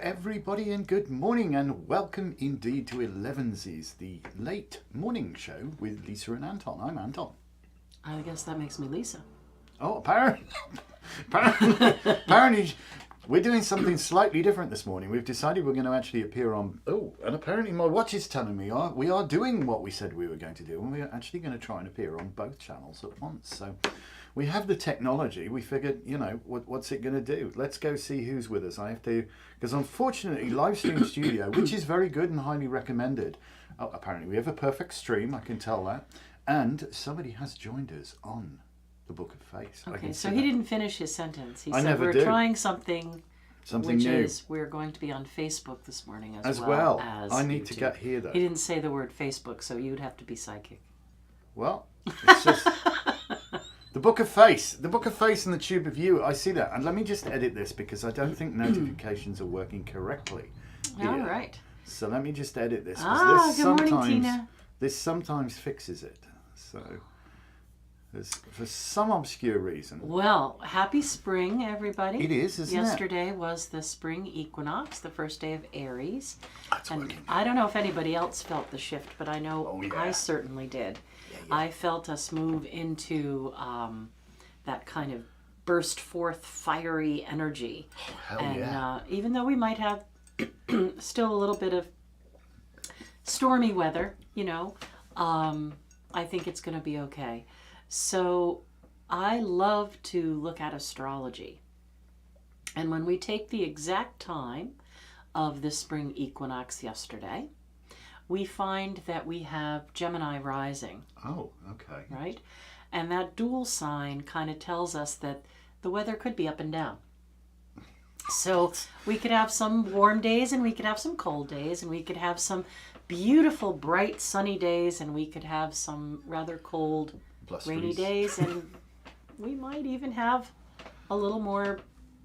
everybody, and good morning, and welcome indeed to Elevensies, the late morning show with Lisa and Anton. I'm Anton. I guess that makes me Lisa. Oh, apparently we're doing something slightly different this morning. We've decided we're going to actually appear on... Oh, and apparently my watch is telling me we are doing what we said we were going to do, and we're actually going to try and appear on both channels at once. So we have the technology. We figured, what's it going to do? Let's go see who's with us. I have to... Because unfortunately, Livestream Studio, which is very good and highly recommended, apparently we have a perfect stream, I can tell that. And somebody has joined us on the Book of Face. Okay, so he didn't finish his sentence. He said never we're do. trying something which new. Is we're going to be on Facebook this morning as well as I need YouTube. to get here though. He didn't say the word Facebook, so you'd have to be psychic. Well, it's just the Book of Face. The Book of Face and the Tube of You. I see that. And let me just edit this because I don't think notifications are working correctly here. All right. So let me just edit this. Good morning, Tina. This sometimes fixes it. So for some obscure reason. Well, happy spring, everybody. It is, isn't it? Yesterday was the spring equinox, the first day of Aries. That's and working. I don't know if anybody else felt the shift, but I know Oh, yeah. I certainly did. Yeah. I felt us move into that kind of burst forth fiery energy. Oh, hell and yeah. Even though we might have still a little bit of stormy weather, I think it's going to be okay. So I love to look at astrology. And when we take the exact time of the spring equinox yesterday, we find that we have Gemini rising. Oh, okay. Right? And that dual sign kind of tells us that the weather could be up and down. So we could have some warm days and we could have some cold days and we could have some beautiful, bright, sunny days and we could have some rather cold, rainy days, and we might even have a little more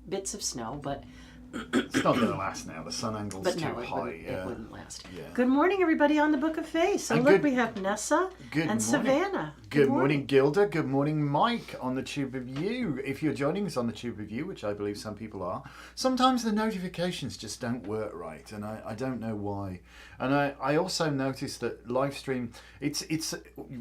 bits of snow, but it's not going to last now. The sun angle's too high. It wouldn't last. Yeah. Good morning, everybody on the Book of Face. So look, we have Nessa and Savannah. Good morning, Gilda. Good morning, Mike, on the Tube of You. If you're joining us on the Tube of You, which I believe some people are, sometimes the notifications just don't work right, and I don't know why. And I also noticed that live stream, it's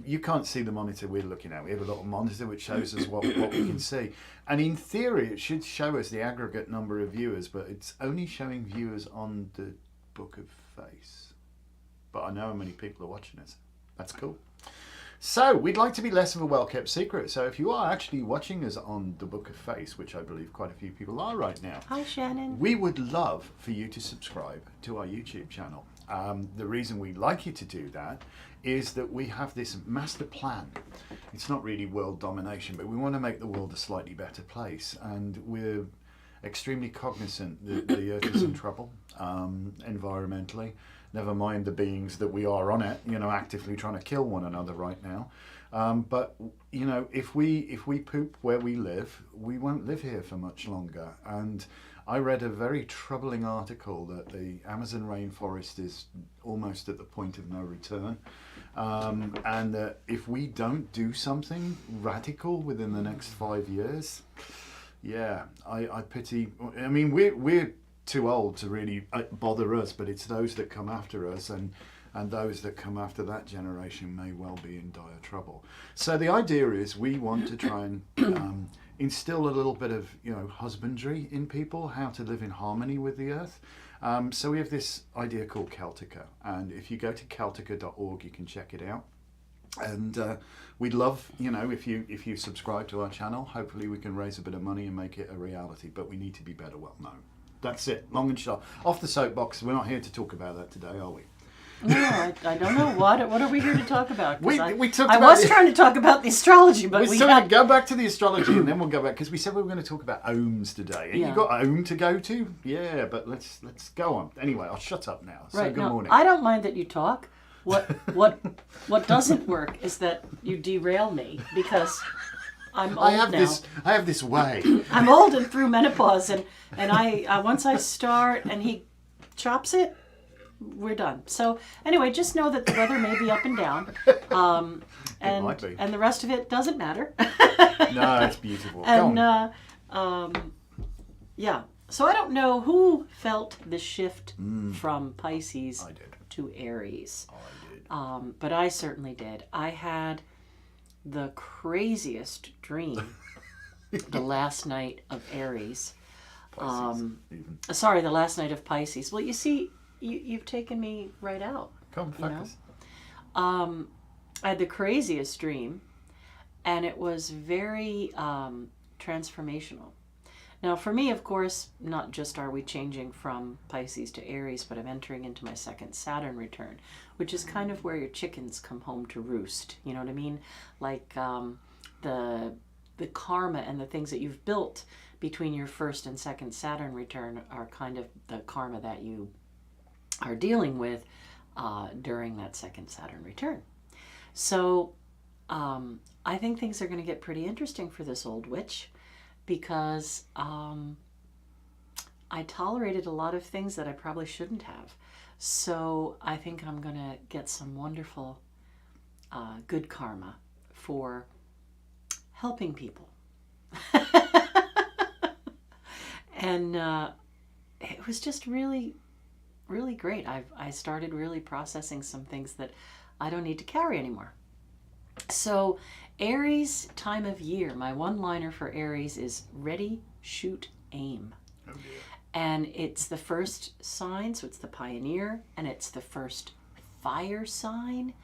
you can't see the monitor we're looking at. We have a little monitor which shows us what we can see. And in theory, it should show us the aggregate number of viewers, but it's only showing viewers on the Book of Face. But I know how many people are watching it. That's cool. So, we'd like to be less of a well-kept secret. So if you are actually watching us on the Book of Face, which I believe quite a few people are right now. Hi, Shannon. We would love for you to subscribe to our YouTube channel. The reason we'd like you to do that is that we have this master plan. It's not really world domination, but we want to make the world a slightly better place. And we're extremely cognizant that the Earth is in trouble environmentally. Never mind the beings that we are on it, actively trying to kill one another right now. But if we poop where we live, we won't live here for much longer. And I read a very troubling article that the Amazon rainforest is almost at the point of no return. And that if we don't do something radical within the next 5 years, yeah, I pity. I mean, we're too old to really bother us, but it's those that come after us and those that come after that generation may well be in dire trouble. So the idea is we want to try and instill a little bit of husbandry in people, how to live in harmony with the earth. So we have this idea called Celtica, and if you go to celtica.org you can check it out. And we'd love, if you subscribe to our channel, hopefully we can raise a bit of money and make it a reality, but we need to be better well known. That's it, long and short. Off the soapbox, we're not here to talk about that today, are we? No, I don't know. What are we here to talk about? I was trying to talk about the astrology, but we had... Go back to the astrology and then we'll go back, because we said we were going to talk about ohms today. And yeah. You got ohm to go to? Yeah, but let's go on. Anyway, I'll shut up now. So right, good morning. I don't mind that you talk. What doesn't work is that you derail me, because I'm old now. I have this way. I'm old and through menopause, and I once I start and he chops it, we're done. So anyway, just know that the weather may be up and down, It might be. and the rest of it doesn't matter. No, it's beautiful. And yeah, So I don't know who felt the shift from Pisces I did. to Aries. I did. But I certainly did. I had the craziest dream the last night of Aries. Pisces, even. Sorry, the last night of Pisces. Well, you see, you've taken me right out. Come, you know? focus. I had the craziest dream, and it was very transformational. Now, for me, of course, not just are we changing from Pisces to Aries, but I'm entering into my second Saturn return, which is kind of where your chickens come home to roost. You know what I mean? Like the karma and the things that you've built between your first and second Saturn return are kind of the karma that you are dealing with during that second Saturn return. So I think things are going to get pretty interesting for this old witch, because I tolerated a lot of things that I probably shouldn't have. So I think I'm going to get some wonderful good karma for helping people. And it was just really, really great. I started really processing some things that I don't need to carry anymore. So Aries time of year, my one-liner for Aries is ready, shoot, aim. Oh dear. And it's the first sign, so it's the pioneer, and it's the first fire sign,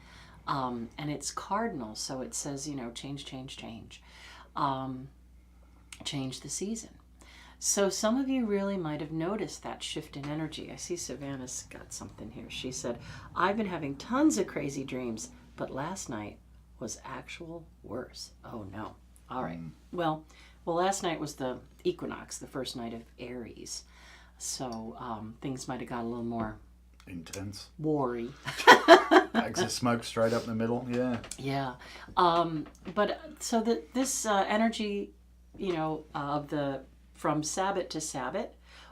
and it's cardinal, so it says, change, change, change. Change the season. So some of you really might have noticed that shift in energy. I see Savannah's got something here. She said, I've been having tons of crazy dreams, but last night was actual worse. Oh no. All right. Well, last night was the Equinox, the first night of Aries. So things might have got a little more intense. Wary. Bags of smoke straight up the middle. Yeah. Yeah. But so this energy, of the from Sabbath to Sabbath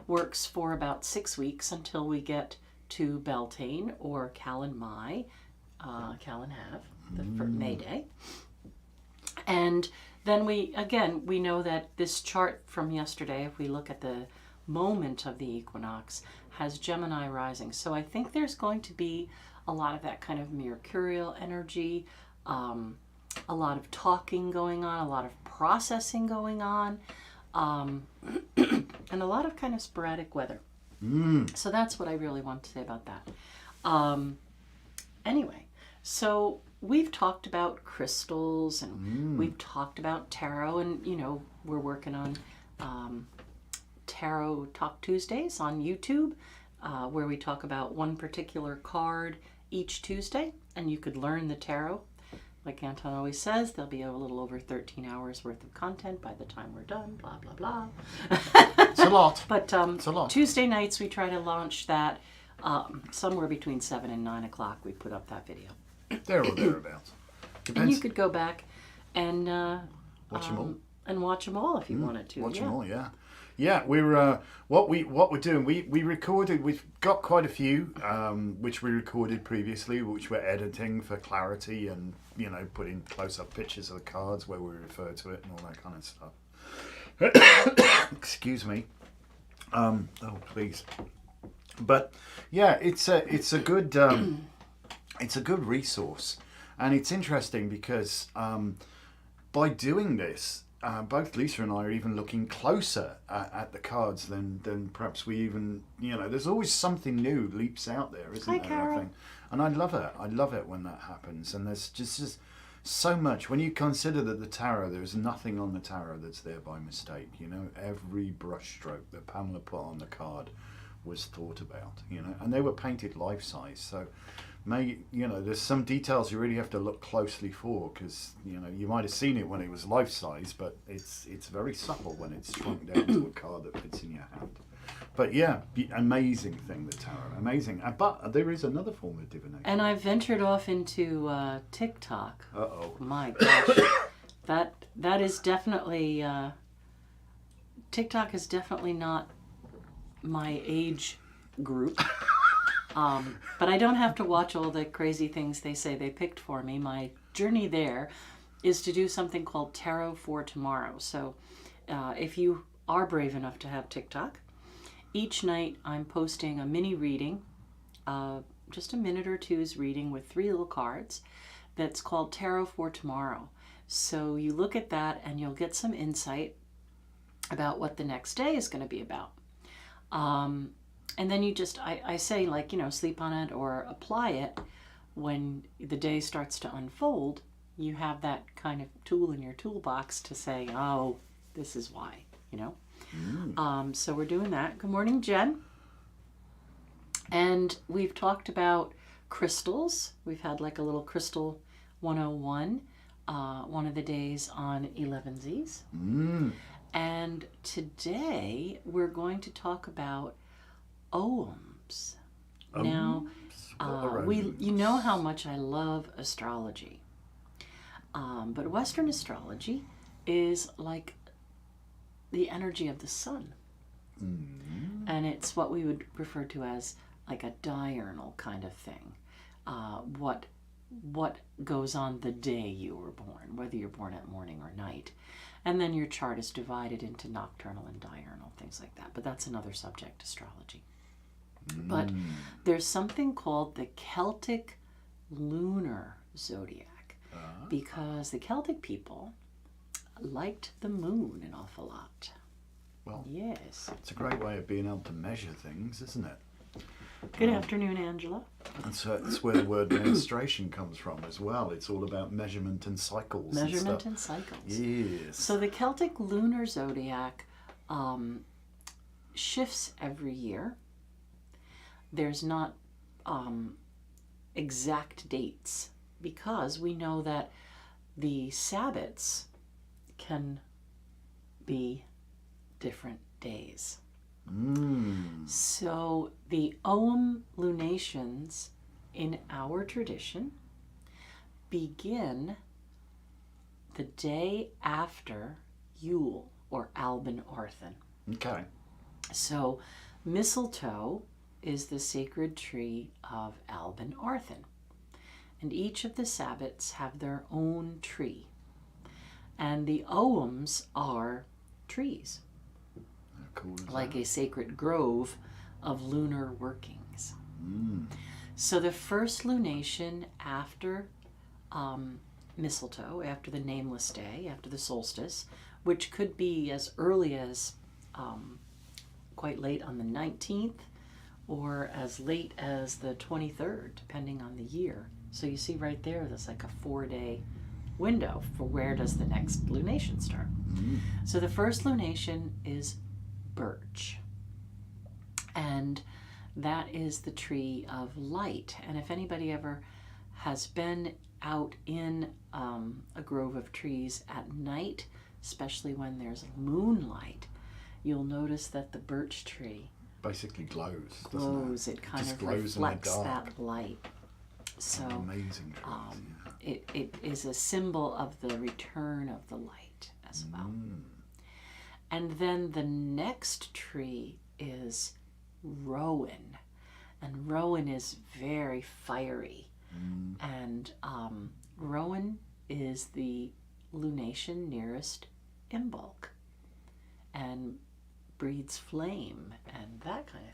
works for about 6 weeks until we get to Beltane or Callan Mai, Callan Have, the May Day. And then we know that this chart from yesterday, if we look at the moment of the equinox, has Gemini rising. So I think there's going to be a lot of that kind of mercurial energy, a lot of talking going on, a lot of processing going on, and a lot of kind of sporadic weather. So that's what I really want to say about that. Anyway, so we've talked about crystals, and we've talked about tarot, and we're working on Tarot Talk Tuesdays on YouTube, where we talk about one particular card each Tuesday, and you could learn the tarot. Like Anton always says, there'll be a little over 13 hours worth of content by the time we're done, blah, blah, blah. It's a lot. But it's a lot. Tuesday nights, we try to launch that somewhere between 7 and 9 o'clock. We put up that video. There or thereabouts. Depends. And you could go back and watch them all. And watch them all if you wanted to. Watch them all, yeah. Yeah, we're what we're doing. We recorded. We've got quite a few, which we recorded previously, which we're editing for clarity and putting close-up pictures of the cards where we refer to it and all that kind of stuff. Excuse me. Oh, please. But yeah, it's a good resource, and it's interesting because by doing this. Both Lisa and I are even looking closer at the cards than perhaps we even, there's always something new leaps out there, isn't there? Carol. I think. And I love it. I love it when that happens. And there's just so much. When you consider that the tarot, there's nothing on the tarot that's there by mistake. Every brush stroke that Pamela put on the card was thought about, and they were painted life-size. So there's some details you really have to look closely for, because you might have seen it when it was life-size, but it's very subtle when it's shrunk down to a card that fits in your hand. But yeah, amazing thing, the tarot, amazing. But there is another form of divination. And I ventured off into TikTok. Uh-oh. My gosh, that is definitely TikTok is definitely not my age group. But I don't have to watch all the crazy things they say they picked for me. My journey there is to do something called Tarot for Tomorrow. So if you are brave enough to have TikTok, each night I'm posting a mini reading, just a minute or two's reading with 3 little cards that's called Tarot for Tomorrow. So you look at that and you'll get some insight about what the next day is going to be about. And then you just, I say, like, you know, sleep on it or apply it when the day starts to unfold. You have that kind of tool in your toolbox to say, oh, this is why, you know. So we're doing that. Good morning, Jen. And we've talked about crystals. We've had like a little crystal 101 one of the days on Elevensies. And today we're going to talk about Oghams. Now, you know how much I love astrology. But Western astrology is like the energy of the sun. And it's what we would refer to as like a diurnal kind of thing. What goes on the day you were born, whether you're born at morning or night. And then your chart is divided into nocturnal and diurnal, things like that. But that's another subject, astrology. But there's something called the Celtic Lunar Zodiac, because the Celtic people liked the moon an awful lot. Well, yes. It's a great way of being able to measure things, isn't it? Good afternoon, Angela. And so that's where the word menstruation comes from as well. It's all about measurement and cycles. Measurement and cycles. Yes. So the Celtic Lunar Zodiac shifts every year. There's not exact dates because we know that the Sabbats can be different days. So the Ogham lunations in our tradition begin the day after Yule or Alban Orthan. Okay. So mistletoe is the sacred tree of Alban Orthan. And each of the Sabbats have their own tree. And the Oghams are trees. Cool, like a sacred grove of lunar workings. So the first lunation after mistletoe, after the nameless day, after the solstice, which could be as early as quite late on the 19th or as late as the 23rd, depending on the year. So you see right there, that's like a 4-day window for where does the next lunation start. So the first lunation is Birch, and that is the tree of light. And if anybody ever has been out in a grove of trees at night, especially when there's moonlight, you'll notice that the birch tree basically glows, doesn't it? It kind just of glows reflects in the dark. that light. So amazing trees, it is a symbol of the return of the light as well. And then the next tree is Rowan. And Rowan is very fiery. And Rowan is the lunation nearest Imbolc and breathes flame and that kind of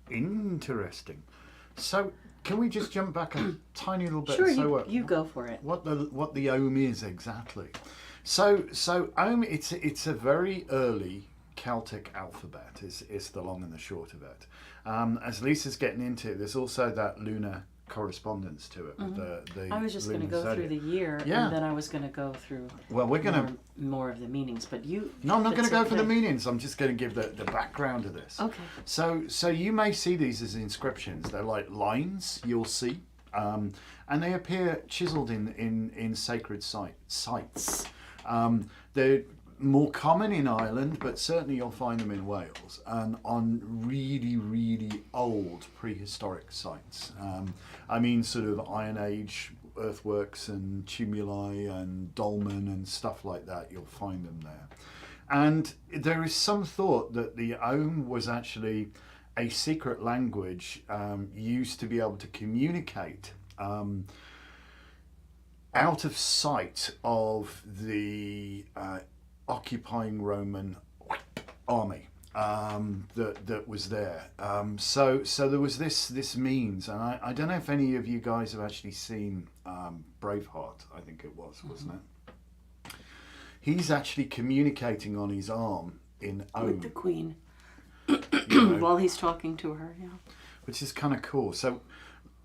thing. Interesting. So can we just jump back a tiny little bit? Sure, So, you go for it. What the Ogham is exactly. So Ogham, it's a very early Celtic alphabet is the long and the short of it. As Lisa's getting into it, there's also that lunar correspondence to it with the I was just going to Lunar go Zodiac. through the year, and then I was going to go through we're going more of the meanings. But you, no, I'm not going to go for the okay. meanings. I'm just going to give the background of this. Okay. So you may see these as inscriptions. They're like lines you'll see, and they appear chiseled in sacred sites. They're more common in Ireland, but certainly you'll find them in Wales and on really, really old prehistoric sites. I mean sort of Iron Age earthworks and tumuli and dolmen and stuff like that, you'll find them there. And there is some thought that the Ogham was actually a secret language used to be able to communicate out of sight of the occupying Roman army. that was there. So there was this means, and I don't know if any of you guys have actually seen Braveheart. I think it was, wasn't it? He's actually communicating on his arm in Ogham with the queen you know, while he's talking to her. Yeah. which is kind of cool. So,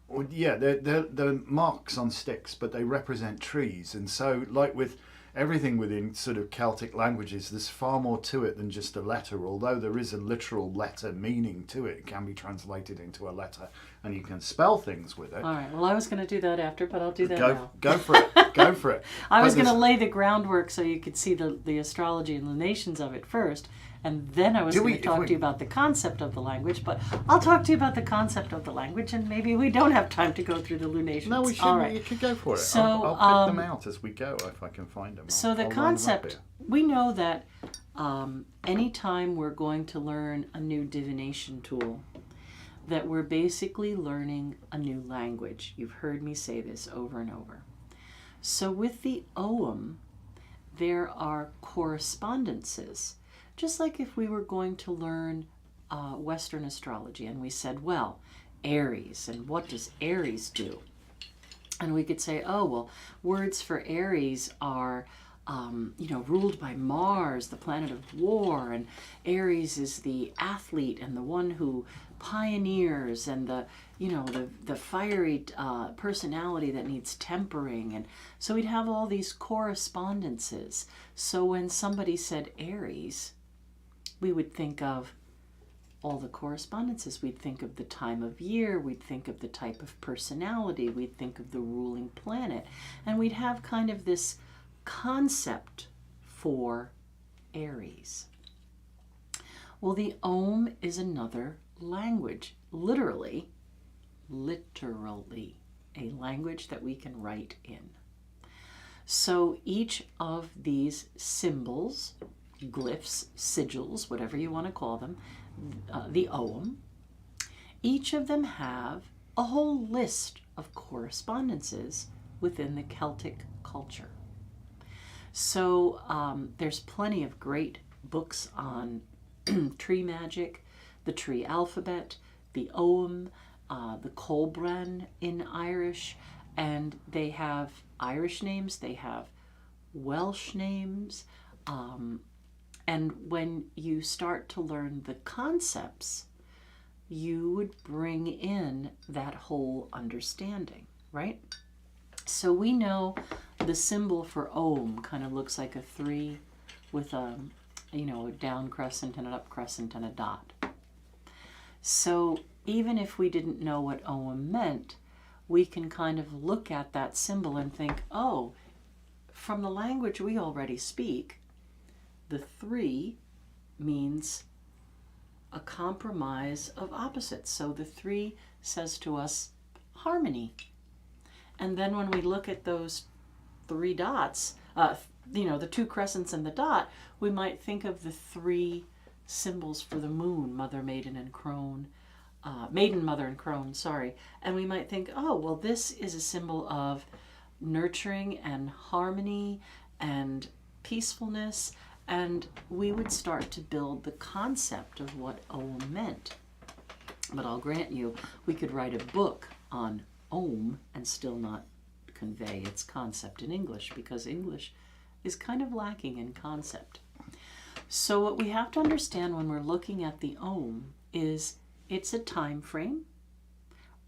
well, yeah, they're marks on sticks, but they represent trees. And so, like with everything within sort of Celtic languages, there's far more to it than just a letter. Although there is a literal letter meaning to it, it can be translated into a letter, and you can spell things with it. All right. Well, I was going to do that after, but I'll do that now. Go for it. Go for it. I was going to lay the groundwork so you could see the astrology and lunations of it first, and then I was going to talk to you about the concept of the language. But I'll talk to you about the concept of the language, and maybe we don't have time to go through the lunations. No, we should. All right. You could go for it. So, I'll pick them out as we go if I can find them. So the concept, we know that anytime we're going to learn a new divination tool, that we're basically learning a new language. You've heard me say this over and over. So with the Ogham, there are correspondences. Just like if we were going to learn Western astrology and we said, well, Aries, and what does Aries do? And we could say, oh, well, words for Aries are, ruled by Mars, the planet of war, and Aries is the athlete and the one who pioneers, and the fiery personality that needs tempering. And so we'd have all these correspondences. So when somebody said Aries, we would think of all the correspondences. We'd think of the time of year, we'd think of the type of personality, we'd think of the ruling planet, and we'd have kind of this concept for Aries. Well, the Ogham is another language, literally a language that we can write in. So each of these symbols, glyphs, sigils, whatever you want to call them, the Ogham, each of them have a whole list of correspondences within the Celtic culture. So there's plenty of great books on tree magic, the tree alphabet, the Ogham, the Colbran in Irish, and they have Irish names, they have Welsh names, and when you start to learn the concepts, you would bring in that whole understanding, right? So we know the symbol for Ogham kind of looks like a 3 with a down crescent and an up crescent and a dot. So even if we didn't know what Ogham meant, we can kind of look at that symbol and think, oh, from the language we already speak, the 3 means a compromise of opposites. So the 3 says to us harmony. And then when we look at those 3 dots, the 2 crescents and the dot, we might think of the 3 symbols for the moon, mother, maiden, and crone. Maiden, mother, and crone, sorry. And we might think, oh, well, this is a symbol of nurturing and harmony and peacefulness. And we would start to build the concept of what Ogham meant. But I'll grant you, we could write a book on Ogham and still not convey its concept in English, because English is kind of lacking in concept. So what we have to understand when we're looking at the Ogham is it's a time frame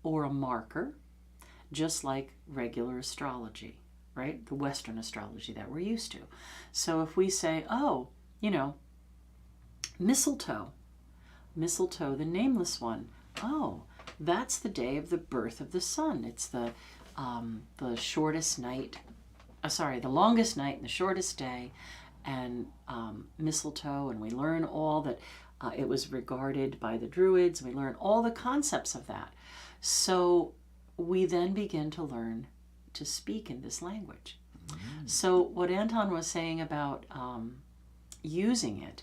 or a marker, just like regular astrology, right? The Western astrology that we're used to. So if we say, oh, mistletoe, the nameless one, oh, that's the day of the birth of the sun. It's the shortest night, the longest night and the shortest day, and mistletoe, and we learn all that it was regarded by the Druids, and we learn all the concepts of that. So we then begin to learn to speak in this language. So what Anton was saying about using it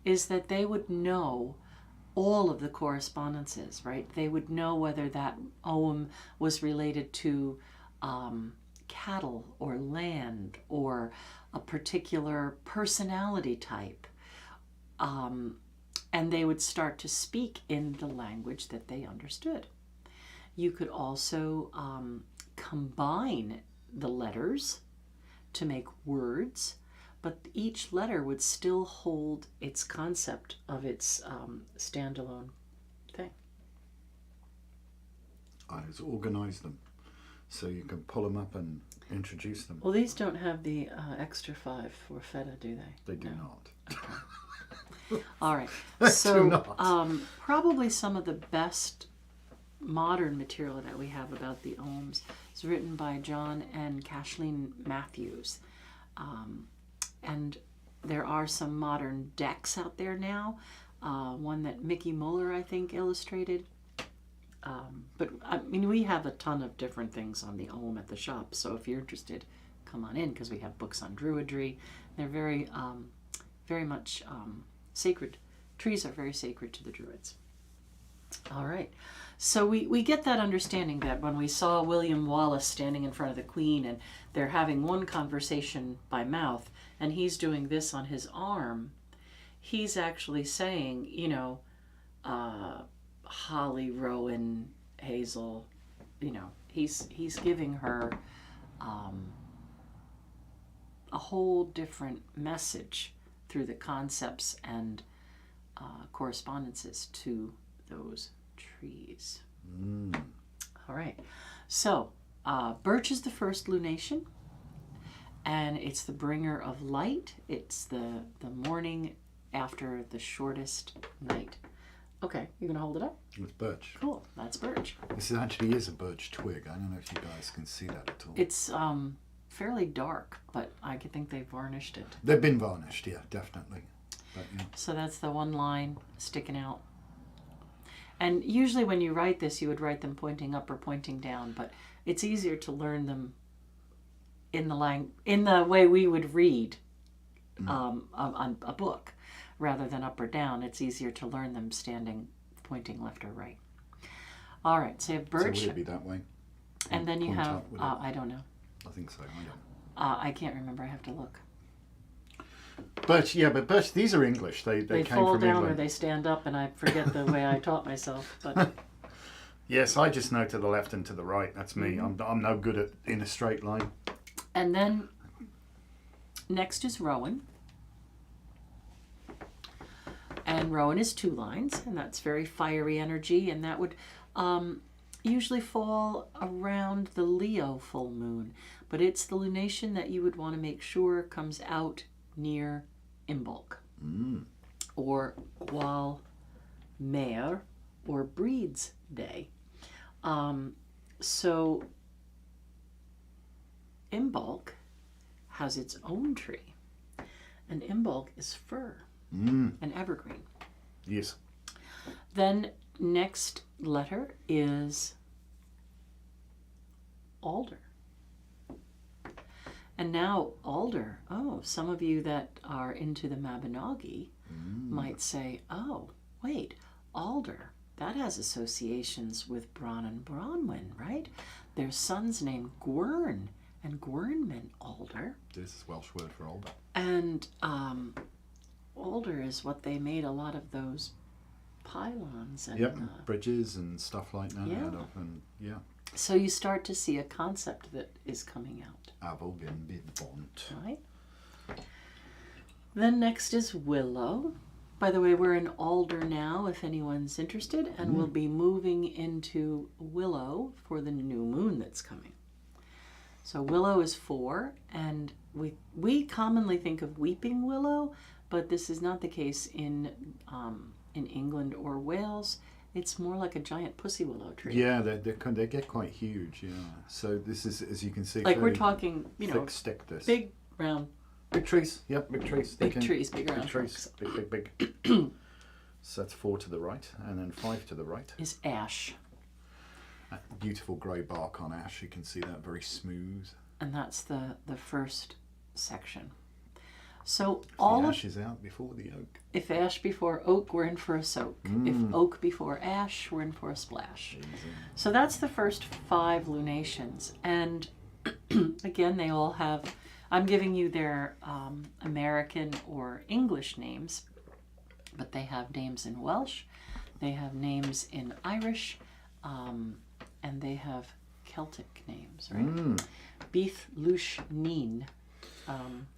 is that they would know all of the correspondences, right? They would know whether that Ogham was related to cattle or land or a particular personality type. and they would start to speak in the language that they understood. You could also combine the letters to make words, but each letter would still hold its concept of its standalone thing. I just organise them so you can pull them up and introduce them. Well, these don't have the extra 5 for feta, do they? They do No. not. All right. They So do not. probably some of the best modern material that we have about the Ohms is written by John and Kathleen Matthews. And there are some modern decks out there now. One that Mickey Muller, I think, illustrated. But I mean, we have a ton of different things on the Ohm at the shop. So if you're interested, come on in, because we have books on druidry. They're very, very much sacred. Trees are very sacred to the druids. All right. So we get that understanding that when we saw William Wallace standing in front of the Queen and they're having one conversation by mouth and he's doing this on his arm, he's actually saying, you know, Holly, Rowan, Hazel, you know, he's giving her a whole different message through the concepts and correspondences to those trees. All right. So, Birch is the first lunation, and it's the bringer of light. It's the morning after the shortest night. Okay, you gonna hold it up? It's birch. Cool, that's birch. This actually is a birch twig. I don't know if you guys can see that at all. It's fairly dark, but I think they varnished it. They've been varnished, yeah, definitely. But, yeah. So that's the one line sticking out. And usually when you write this, you would write them pointing up or pointing down, but it's easier to learn them in the way we would read on a book rather than up or down. It's easier to learn them pointing left or right. All right, so you have birch. So would it be that way? And then you Point have, up, would it? I don't know. I think so, I don't. I can't remember, I have to look. Birch, yeah, but birch, these are English. They They came fall from down England. or they stand up, and I forget the way I taught myself. But Yes, I just know to the left and to the right. That's me. Mm-hmm. I'm no good at in a straight line. and then next is Rowan. And Rowan is 2 lines, and that's very fiery energy, and that would usually fall around the Leo full moon. But it's the lunation that you would want to make sure comes out near Imbolc, or Wal Mare, or Breed's Day. So Imbolc has its own tree, and Imbolc is fir, an evergreen. Yes. Then next letter is Alder. And now Alder, some of you that are into the Mabinogi might say, oh, wait, Alder, that has associations with Bron and Bronwyn, right? Their son's named Gwern, and Gwern meant alder. This is Welsh word for alder. And alder is what they made a lot of those pylons and Yep, bridges and stuff like that yeah. out of, and yeah. So you start to see a concept that is coming out. Avogen bid bont. Right. Then next is Willow. By the way, we're in Alder now, if anyone's interested, and we'll be moving into Willow for the new moon that's coming. So Willow is 4, and we commonly think of weeping willow, but this is not the case in England or Wales. It's more like a giant pussy willow tree. Yeah, they get quite huge. Yeah. So this is, as you can see, Like we're fairly talking, thick stick. This big round. big trees. Yep, big trees. They Big trees, big round trees. trunks. Big. So that's 4 to the right, and then 5 to the right. Is ash. That beautiful grey bark on ash. You can see that, very smooth. And that's the first section. So The all ash is out before the oak. if ash before oak, we're in for a soak. If oak before ash, we're in for a splash. So that's the first 5 lunations. And again, they all have, I'm giving you their American or English names. but they have names in Welsh, they have names in Irish, and they have Celtic names, right? Beith Lush Neen.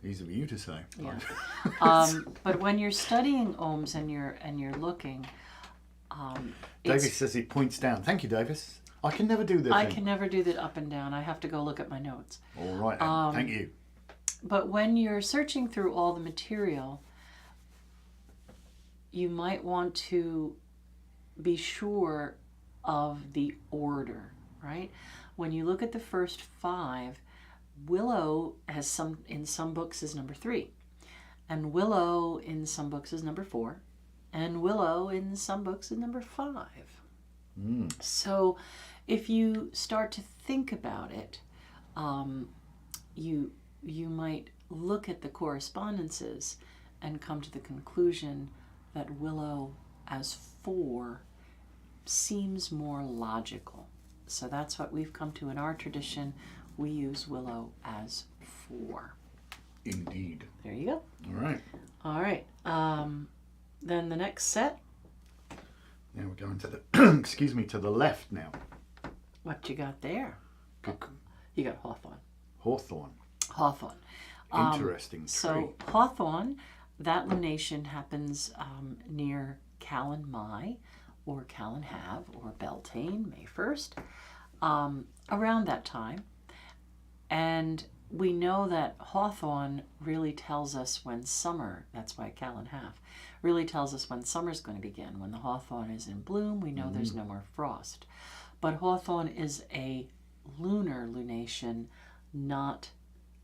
Easy for you to say. Yeah. But when you're studying ohms and you're looking, Davis says he points down. Thank you, Davis. I can never do this. I can never do that up and down. I have to go look at my notes. All right. Thank you. But when you're searching through all the material, you might want to be sure of the order, right? When you look at the first 5, Willow has in some books is number 3, and Willow in some books is number 4, and Willow in some books is number 5. So if you start to think about it, you might look at the correspondences and come to the conclusion that Willow as 4 seems more logical. So that's what we've come to in our tradition. We use Willow as 4. Indeed. There you go. All right. All right. Then the next set. Now we're going to the excuse me, to the left now. What you got there? You got Hawthorne. Hawthorne. Interesting tree. So Hawthorne, that lunation happens near Callan Mai or Callan Have or Beltane, May 1st, around that time. And we know that Hawthorne really tells us when summer, that's why Callan Have, really tells us when summer's going to begin. When the hawthorn is in bloom, we know there's no more frost. But Hawthorne is a lunar lunation, not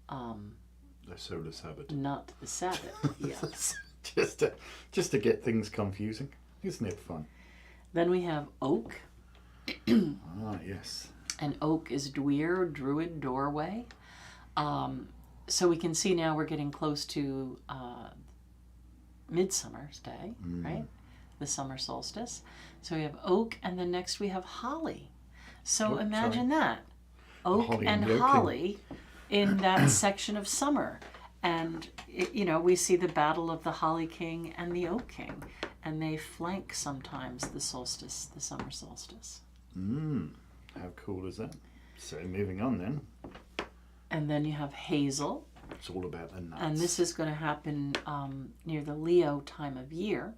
the solar Sabbath. Not the Sabbath. Yeah. just to get things confusing. Isn't it fun? Then we have oak. Yes. And oak is dwyer, druid, doorway. So we can see now we're getting close to Midsummer's Day, right? The summer solstice. So we have oak, and then next we have holly. So imagine that. Oak and holly in that section of summer. And, we see the battle of the Holly King and the Oak King. And they flank sometimes the solstice, the summer solstice. How cool is that? So moving on then. And then you have hazel. It's all about the nuts. And this is going to happen near the Leo time of year.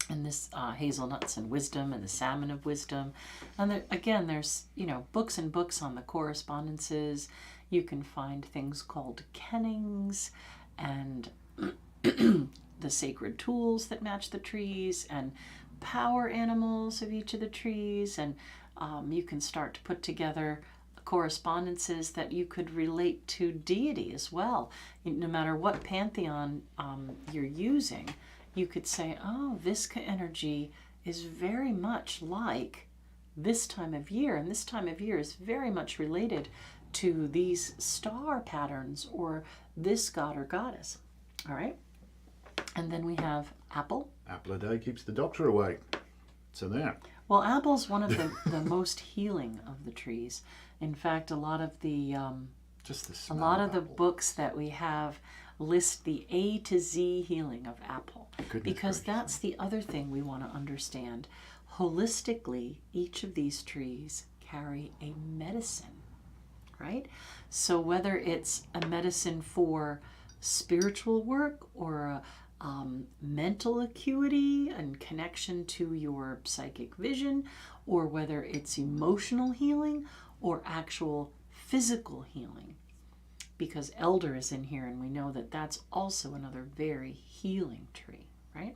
And this hazelnuts and wisdom and the salmon of wisdom. And again, there's, books and books on the correspondences. You can find things called kennings and the sacred tools that match the trees and power animals of each of the trees. And you can start to put together correspondences that you could relate to deity as well. No matter what pantheon you're using, you could say, oh, Visca energy is very much like this time of year, and this time of year is very much related to these star patterns or this god or goddess. All right? And then we have apple. Apple a day keeps the doctor away. So there. Well, apple's one of the most healing of the trees. In fact, a lot of the books that we have list the A to Z healing of apple. Because that's the other thing we want to understand. Holistically, each of these trees carry a medicine, right? So whether it's a medicine for spiritual work or mental acuity and connection to your psychic vision, or whether it's emotional healing or actual physical healing, because Alder is in here and we know that that's also another very healing tree, right?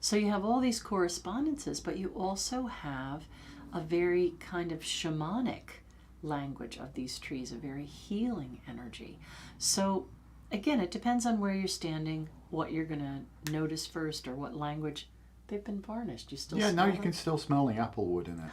So you have all these correspondences, but you also have a very kind of shamanic language of these trees, a very healing energy. So again, it depends on where you're standing, what you're going to notice first, or what language. They've been varnished. You still smell you them? can still smell the apple wood in it.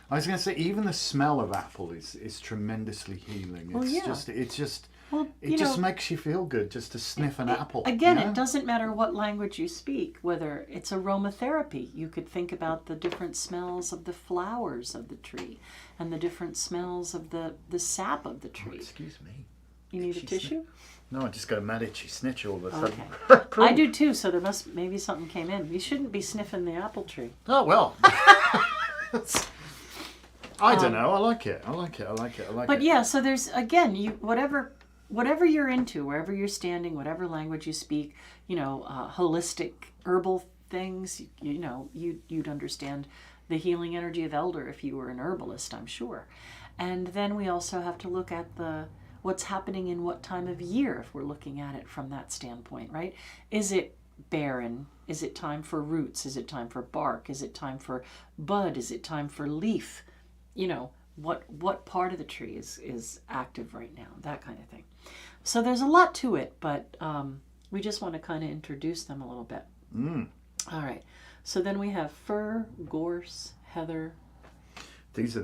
I was going to say, even the smell of apple is tremendously healing. It just makes you feel good just to sniff an apple. Again, it doesn't matter what language you speak, whether it's aromatherapy. You could think about the different smells of the flowers of the tree and the different smells of the sap of the tree. Oh, excuse me. You need a tissue? No, I just got a mad itchy snitch all of a sudden. Okay. I do too, so there must maybe something came in. You shouldn't be sniffing the apple tree. Oh, well. I don't know. I like it. I like it. But yeah, so there's, again, you whatever you're into, wherever you're standing, whatever language you speak, holistic herbal things, you'd understand the healing energy of Elder if you were an herbalist, I'm sure. And then we also have to look at what's happening in what time of year if we're looking at it from that standpoint, right? Is it barren? Is it time for roots? Is it time for bark? Is it time for bud? Is it time for leaf? What part of the tree is active right now? That kind of thing. So there's a lot to it, but we just want to kind of introduce them a little bit. All right. So then we have fir, gorse, heather. These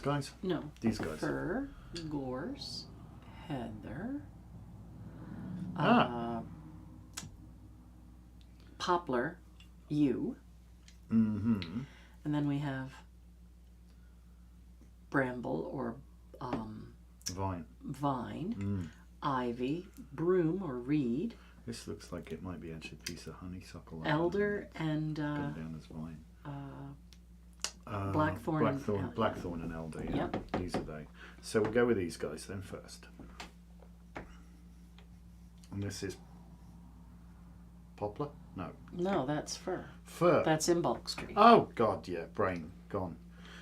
guys? No. These guys. Fir, gorse, heather, poplar, yew. Mm-hmm. And then we have bramble or vine, ivy, broom or reed. This looks like it might be actually a piece of honeysuckle. Elder and down as vine. Blackthorn and elder. Yeah, yep. These are they. So we'll go with these guys then first. And this is poplar? No, that's fir. Fir. That's Imbolc's tree. Oh God, yeah, brain gone.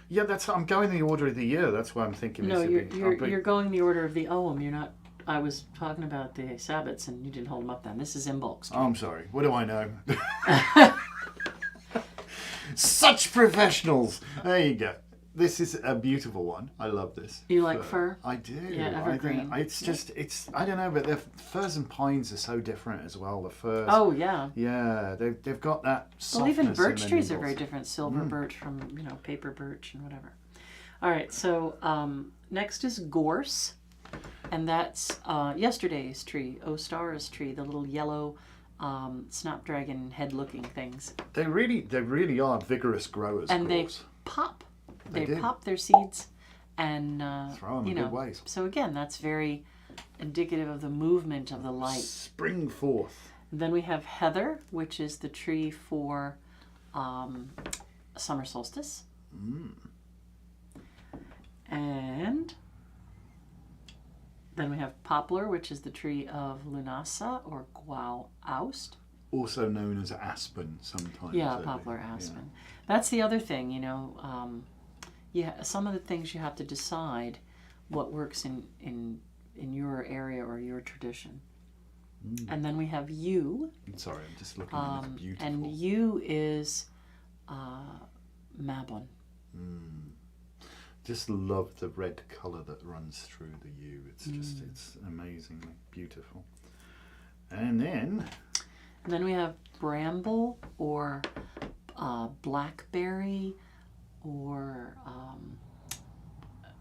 Yeah, I'm going the order of the year. That's why I'm thinking. No, you're going the order of the Ogham. You're not. I was talking about the Sabbats, and you didn't hold them up then. This is Imbolc's tree. Oh, I'm sorry. What do I know? Such professionals. There you go. This is a beautiful one. I love this. You like fir? I do. Yeah, evergreen. I don't know, but the firs and pines are so different as well. The firs. Oh yeah. Yeah, they've got that softness. Well, even birch trees are needles. very different. Silver birch from paper birch and whatever. All right, so next is gorse, and that's yesterday's tree, Ostara's tree, the little yellow snapdragon head-looking things. They really are vigorous growers. And gorse. they pop. They pop their seeds and throw them in good ways. So again, that's very indicative of the movement of the light. Spring forth. And then we have heather, which is the tree for summer solstice. And then we have poplar, which is the tree of Lunasa or Gwau-Aust. Also known as aspen sometimes. Yeah, poplar aspen. Yeah. That's the other thing, some of the things you have to decide what works in your area or your tradition. And then we have yew. Sorry, I'm just looking at this beautiful. And yew is Mabon. Just love the red colour that runs through the yew. It's just, it's amazingly beautiful. And then we have bramble or blackberry or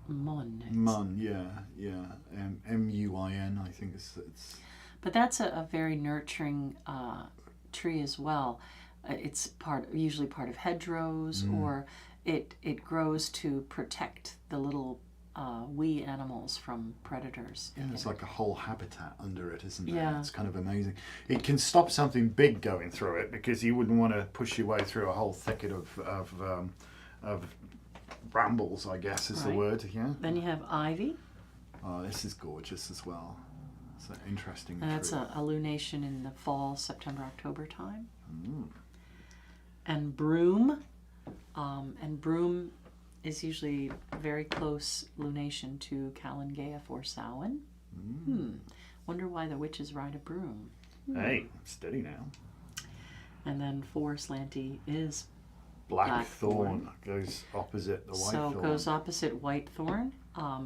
mun. Mun, yeah. MUIN, I think it's. But that's a very nurturing tree as well. It's usually part of hedgerows, or it grows to protect the little wee animals from predators. Yeah, it's like a whole habitat under it, isn't it? Yeah. It's kind of amazing. It can stop something big going through it, because you wouldn't want to push your way through a whole thicket of brambles, I guess is the word. Yeah. Then you have ivy. Oh, this is gorgeous as well. It's an interesting tree. That's a lunation in the fall, September, October time. And broom. And broom is usually very close lunation to Callangaea or Samhain. Wonder why the witches ride a broom. Hey, steady now. And then for slanty is Blackthorn. Goes opposite the whitethorn. So it goes opposite whitethorn,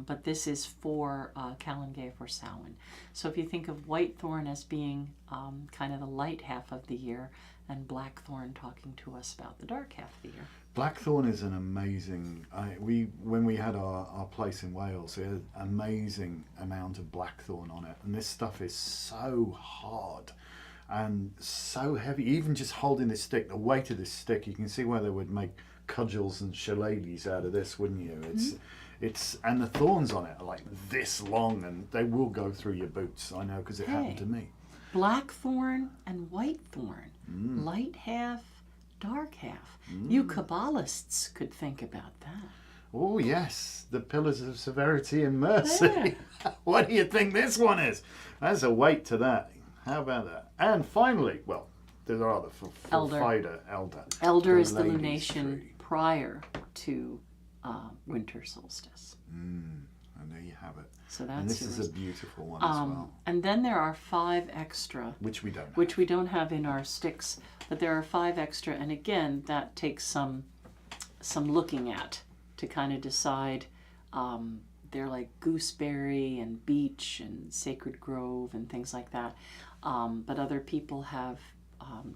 but this is for Callangaea or Samhain. So if you think of whitethorn as being kind of the light half of the year, and blackthorn talking to us about the dark half of the year. Blackthorn is an amazing. When we had our place in Wales, we had an amazing amount of blackthorn on it, and this stuff is so hard and so heavy. Even just holding this stick, the weight of this stick, you can see where they would make cudgels and shillelaghs out of this, wouldn't you? and the thorns on it are like this long, and they will go through your boots. I know because it happened to me. Blackthorn and whitethorn, light half, dark half. You Kabbalists could think about that. Oh yes, the pillars of severity and mercy. What do you think this one is? There's a weight to that. How about that? And finally, well, there are the Elder. Elder is the lunation prior to winter solstice. And there you have it. So that's and this yours. is a beautiful one as well. And then there are 5 extra, which we don't have. Which we don't have in our sticks, but there are 5 extra, and again, that takes some looking at to kind of decide. They're like gooseberry and beech and sacred grove and things like that. But other people have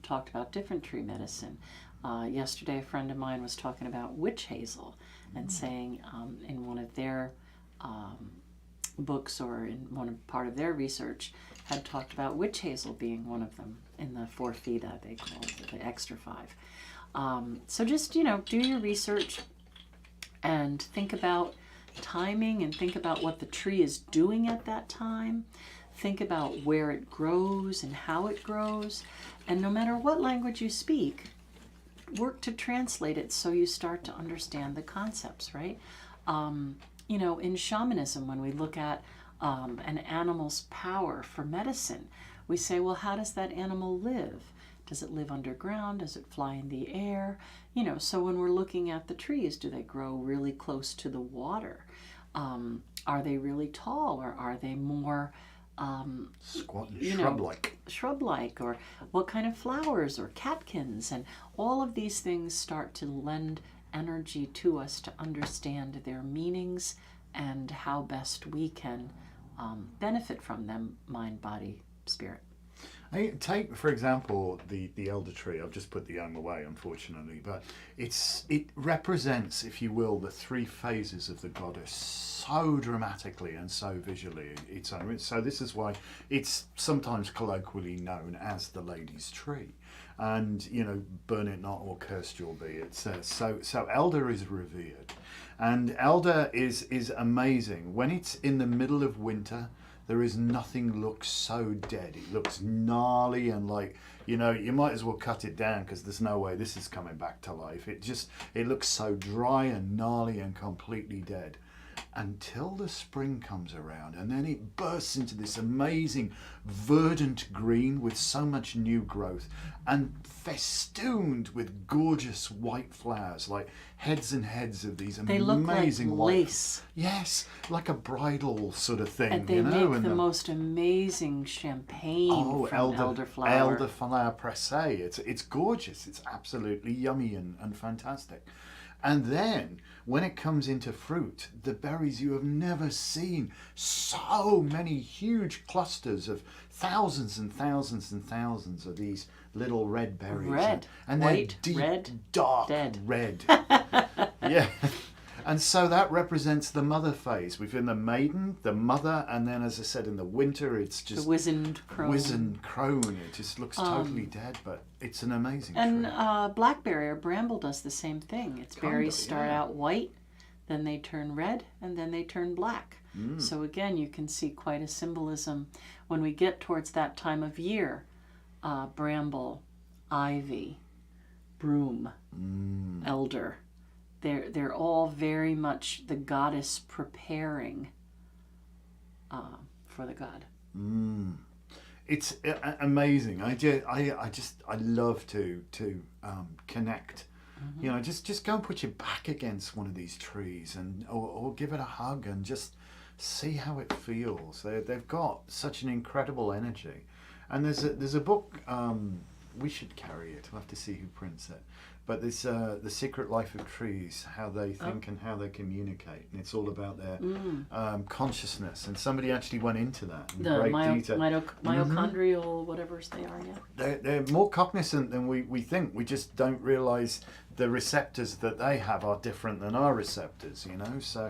talked about different tree medicine. Yesterday, a friend of mine was talking about witch hazel and saying in one of their books or in part of their research had talked about witch hazel being one of them in the 4 Fida, they call it, the extra 5. So just, do your research and think about timing and think about what the tree is doing at that time. Think about where it grows and how it grows. And no matter what language you speak, work to translate it so you start to understand the concepts, right? In shamanism, when we look at an animal's power for medicine, we say, well, how does that animal live? Does it live underground? Does it fly in the air? So when we're looking at the trees, do they grow really close to the water? Are they really tall, or are they more squat and shrub-like? Shrub-like, or what kind of flowers, or catkins, and all of these things start to lend energy to us to understand their meanings and how best we can benefit from them, mind, body, spirit. Take, for example, the elder tree. I've just put the young away, unfortunately, but it represents, if you will, the 3 phases of the goddess so dramatically and so visually. So this is why it's sometimes colloquially known as the lady's tree. And, burn it not or cursed you'll be, it says. So elder is revered. And elder is amazing. When it's in the middle of winter, there is nothing looks so dead. It looks gnarly and like, you might as well cut it down because there's no way this is coming back to life. It looks so dry and gnarly and completely dead until the spring comes around, and then it bursts into this amazing verdant green with so much new growth and festooned with gorgeous white flowers, like heads and heads of these they amazing look like white lace. Yes, like a bridal sort of thing. And they make the most amazing champagne from elderflower. Elderflower pressé. It's gorgeous. It's absolutely yummy and fantastic. And then, when it comes into fruit, the berries you have never seen. So many huge clusters of thousands and thousands and thousands of these little red berries. Red. And white, they're deep, red, dark dead. Red. Yeah. And so that represents the mother phase. We've in the maiden, the mother, and then, as I said, in the winter, it's just... the wizened crone. Wizened crone. It just looks totally dead, but it's an amazing and tree. Blackberry or bramble does the same thing. Its berries start out white, then they turn red, and then they turn black. So again, you can see quite a symbolism when we get towards that time of year. Bramble, ivy, broom, elder. They're all very much the goddess preparing for the god. It's amazing. I love to connect. Just go and put your back against one of these trees or give it a hug and just see how it feels. They've got such an incredible energy. And there's a book. We should carry it. We'll have to see who prints it. But this The Secret Life of Trees, how they think and how they communicate. And it's all about their consciousness. And somebody actually went into that in great detail. Mitochondrial, whatever they are, yeah. They're more cognizant than we think. We just don't realise the receptors that they have are different than our receptors, So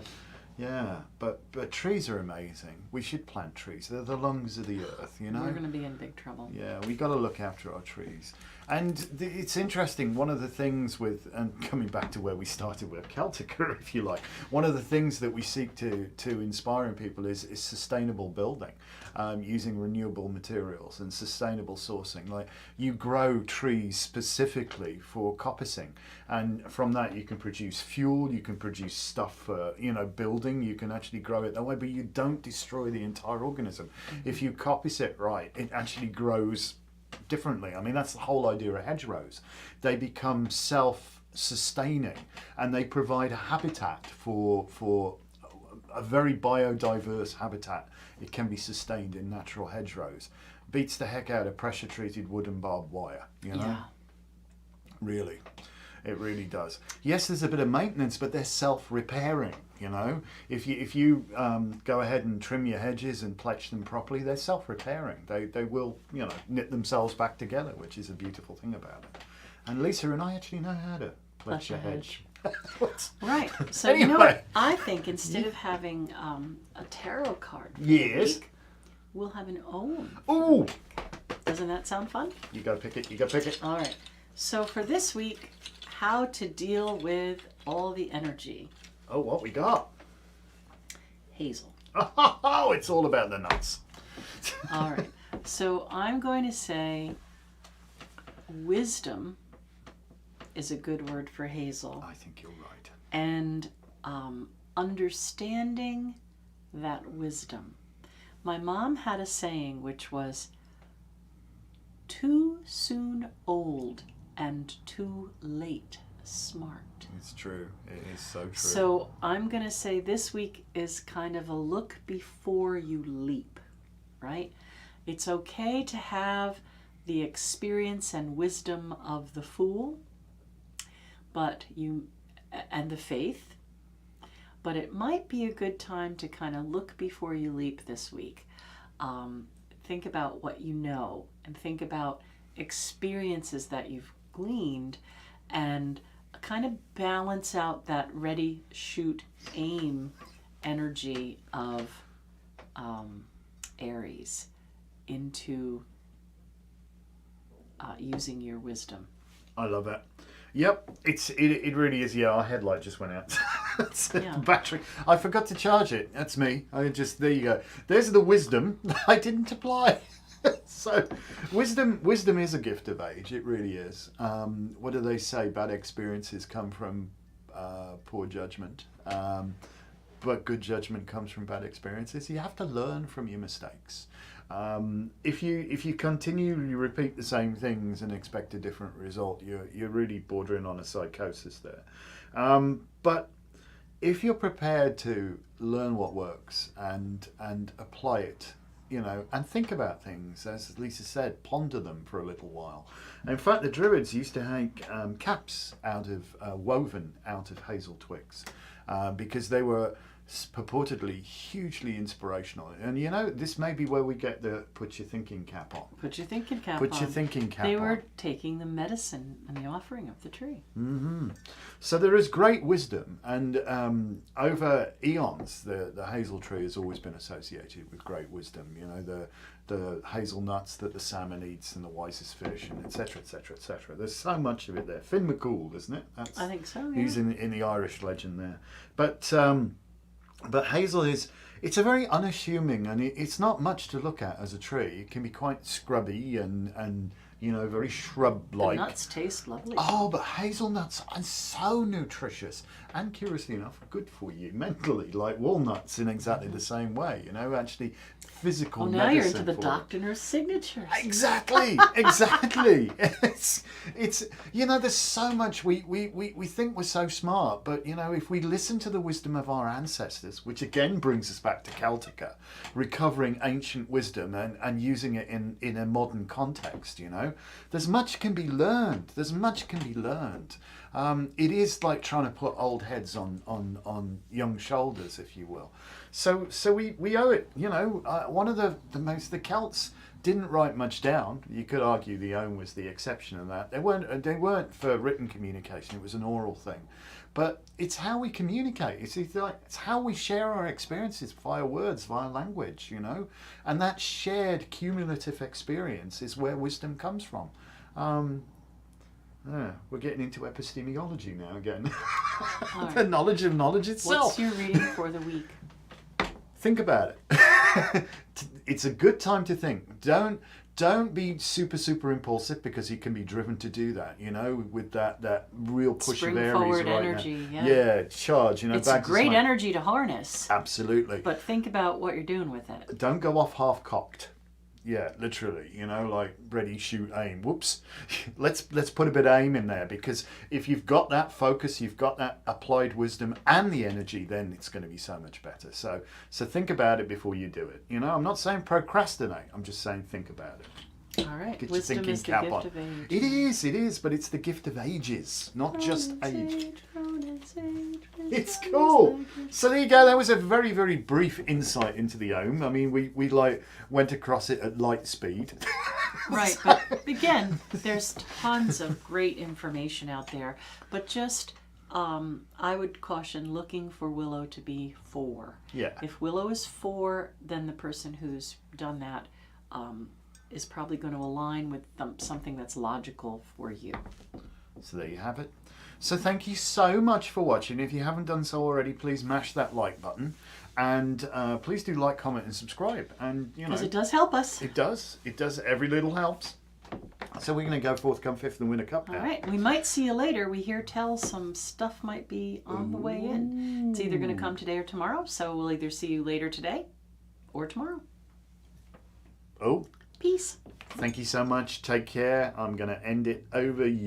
Yeah, but trees are amazing. We should plant trees. They're the lungs of the earth, you know. We're going to be in big trouble. Yeah, we got to look after our trees. And it's interesting. One of the things with, and coming back to where we started with Celtica, if you like, one of the things that we seek to inspire in people is sustainable building, using renewable materials and sustainable sourcing. Like, you grow trees specifically for coppicing, and from that you can produce fuel, you can produce stuff for, you know, building. You can actually grow it that way, but you don't destroy the entire organism. If you coppice it right, it actually grows differently. I mean, that's the whole idea of hedgerows. They become self-sustaining, and they provide a habitat for a very biodiverse habitat. It can be sustained in natural hedgerows. Beats the heck out of pressure-treated wood and barbed wire, you know? Yeah. Really. It really does. Yes, there's a bit of maintenance, but they're self-repairing, you know? If you go ahead and trim your hedges and pletch them properly, they're self-repairing. They will, you know, knit themselves back together, which is a beautiful thing about it. And Lisa and I actually know how to pletch a hedge. Right. So Anyway. you know what? I think instead of having a tarot card for the Yes. week, we'll have an Ogham. Ooh! Doesn't that sound fun? You gotta pick it, you gotta pick it. All right. So for this week, how to deal with all the energy. Oh, what we got? Hazel. Oh, it's all about the nuts. All right. So I'm going to say wisdom is a good word for Hazel. I think you're right. And understanding that wisdom. My mom had a saying which was, too soon old and too late smart. It's true. It is so true. So I'm going to say this week is kind of a look before you leap, right? It's okay to have the experience and wisdom of the fool, and the faith, but it might be a good time to kind of look before you leap this week. Think about what you know, and think about experiences that you've gleaned, and kind of balance out that ready, shoot, aim energy of Aries into using your wisdom. I love it. Yep, it really is. Yeah, our headlight just went out. Yeah. Battery. I forgot to charge it. That's me. There you go. There's the wisdom I didn't apply. So, wisdom is a gift of age. It really is. What do they say? Bad experiences come from poor judgment, but good judgment comes from bad experiences. You have to learn from your mistakes. If you continually repeat the same things and expect a different result, you're really bordering on a psychosis there. But if you're prepared to learn what works and apply it, you know, and think about things, as Lisa said, ponder them for a little while. In fact, the Druids used to make caps woven out of hazel twigs because they were purportedly hugely inspirational. And you know, this may be where we get the put your thinking cap on. Put your thinking cap Put on. your thinking cap They on. were taking the medicine and the offering of the tree. Mm-hmm. So there is great wisdom, and over eons, the hazel tree has always been associated with great wisdom. You know, the hazelnuts that the salmon eats and the wisest fish, and etc., etc., etc. There's so much of it there. Finn McCool, isn't it? I think so. Yeah. He's in the Irish legend there, but hazel it's a very unassuming, and it's not much to look at as a tree. It can be quite scrubby and you know, very shrub-like. The nuts taste lovely. Oh, but hazelnuts are so nutritious and, curiously enough, good for you mentally, like walnuts in exactly the same way, you know, actually physical now medicine you're into the for it. doctor nurse signatures. Exactly. It's you know, there's so much we think we're so smart, but you know, if we listen to the wisdom of our ancestors, which again brings us back to Celtica, recovering ancient wisdom and using it in a modern context, you know, there's much can be learned. It is like trying to put old heads on young shoulders, if you will. So we owe it. You know, one of the Celts didn't write much down. You could argue the Ogham was the exception of that. They weren't for written communication. It was an oral thing. but it's how we communicate. It's how we share our experiences via words, via language, you know, and that shared cumulative experience is where wisdom comes from. We're getting into epistemology now again. Right. The knowledge of knowledge itself. What's your reading for the week? Think about it. It's a good time to think. Don't be super impulsive, because you can be driven to do that, you know, with that real push Spring of Aries forward right energy, now. yeah. Charge, you know. It's a back to great something. energy to harness. Absolutely. But think about what you're doing with it. Don't go off half cocked. Yeah, literally, you know, like ready, shoot, aim. Whoops. Let's put a bit of aim in there, because if you've got that focus, you've got that applied wisdom and the energy, then it's going to be so much better. So think about it before you do it. You know, I'm not saying procrastinate. I'm just saying think about it. All right. Get your Wisdom thinking is the cap gift on. of age. It is, but it's the gift of ages, not just age. It's cool. So there you go. That was a very brief insight into the Ogham. I mean, we like went across it at light speed. Right, but again, there's tons of great information out there. But just, I would caution looking for Willow to be 4. Yeah. If Willow is 4, then the person who's done that is probably going to align with something that's logical for you. So there you have it. So thank you so much for watching. If you haven't done so already, please mash that like button, and please do like, comment, and subscribe. And you know, Because it does help us. It does. It does. Every little helps. So we're going to go forth, come fifth, and win a cup now. All right. We might see you later. We hear tell some stuff might be on the way in. It's either going to come today or tomorrow. So we'll either see you later today or tomorrow. Oh. Peace. Thank you so much. Take care. I'm going to end it over you.